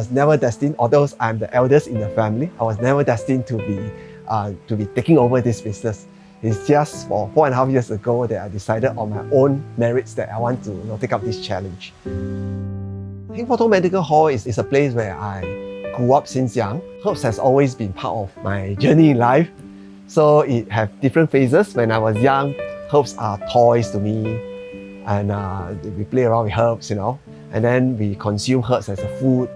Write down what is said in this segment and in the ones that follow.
was never destined, although I'm the eldest in the family, I was never destined to be taking over this business. It's just for 4.5 years ago that I decided on my own merits that I want to take up this challenge. Heng Foh Tong Medical Hall is a place where I grew up since young. Herbs has always been part of my journey in life. So it have different phases. When I was young, herbs are toys to me, and we play around with herbs, and then we consume herbs as a food.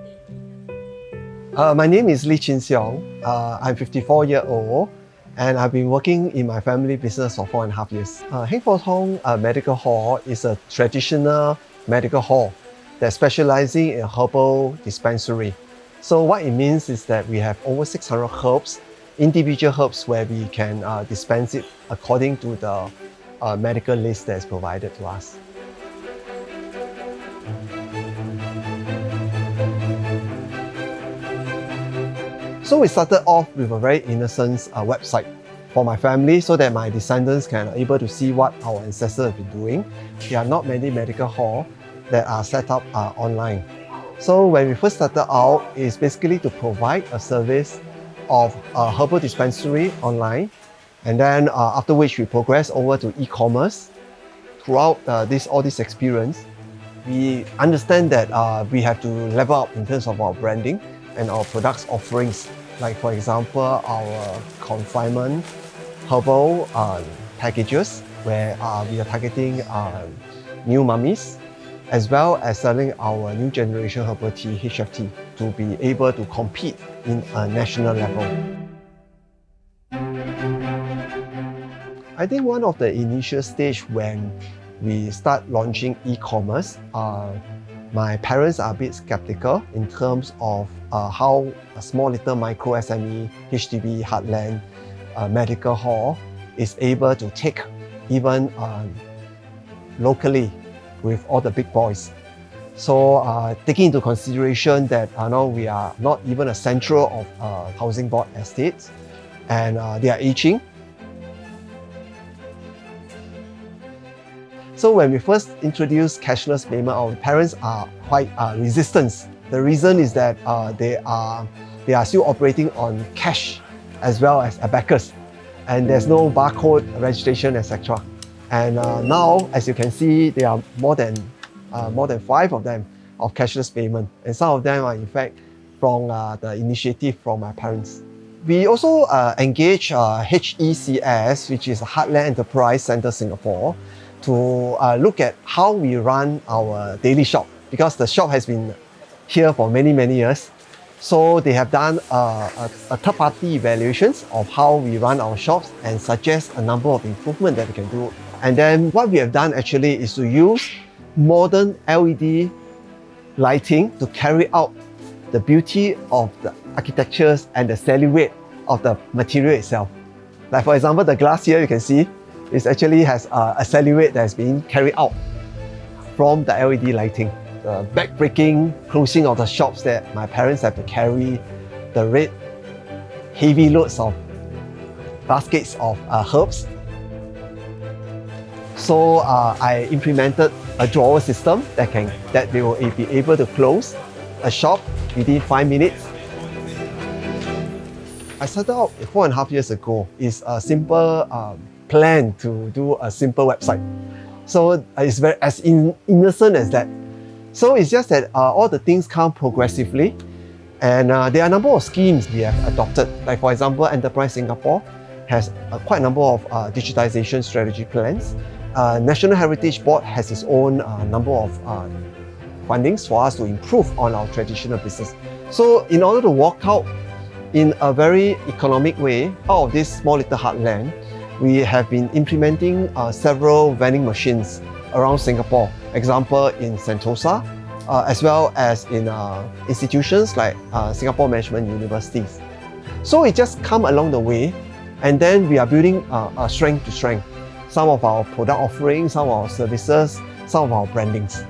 My name is Siong. I'm 54 years old, and I've been working in my family business for 4.5 years. Heng Foh Tong Medical Hall is a traditional medical hall that's specializing in herbal dispensary. So what it means is that we have over 600 herbs, individual herbs where we can dispense it according to the medical list that is provided to us. So we started off with a very innocent website for my family so that my descendants can be able to see what our ancestors have been doing. There are not many medical halls that are set up online. So when we first started out, it's basically to provide a service of herbal dispensary online, and then after which we progress over to e-commerce. Throughout all this experience, we understand that we have to level up in terms of our branding and our products offerings. Like for example, our confinement herbal packages, where we are targeting new mummies, as well as selling our new generation herbal tea, HFT, to be able to compete in a national level. I think one of the initial stage when we start launching e-commerce, my parents are a bit skeptical in terms of how a small little micro SME HDB heartland medical hall is able to take even locally with all the big boys. So taking into consideration that we are not even a central of housing board estates, and they are aging. So when we first introduced cashless payment, our parents are quite resistant. The reason is that they are still operating on cash as well as abacus, and there's no barcode registration, etc. And now, as you can see, there are more than 5 of them of cashless payment, and some of them are in fact from the initiative from my parents. We also engage HECS, which is Heartland Enterprise Centre Singapore, to look at how we run our daily shop, because the shop has been here for many years. So they have done a third-party evaluations of how we run our shops and suggest a number of improvements that we can do. And then what we have done actually is to use modern LED lighting to carry out the beauty of the architectures and the silhouette of the material itself. Like for example, the glass here you can see, it actually has a silhouette that has been carried out from the LED lighting. The back-breaking closing of the shops that my parents have to carry the red heavy loads of baskets of herbs. So I implemented a drawer system that they will be able to close a shop within 5 minutes. I started out 4.5 years ago. It's a simple plan to do a simple website. So it's very as innocent as that. So it's just that all the things come progressively, and there are a number of schemes we have adopted. Like for example, Enterprise Singapore has quite a number of digitization strategy plans. National Heritage Board has its own number of fundings for us to improve on our traditional business. So in order to walk out in a very economic way out of this small little heartland, we have been implementing several vending machines around Singapore. Example in Sentosa, as well as in institutions like Singapore Management Universities. So it just come along the way, and then we are building strength to strength. Some of our product offerings, some of our services, some of our brandings.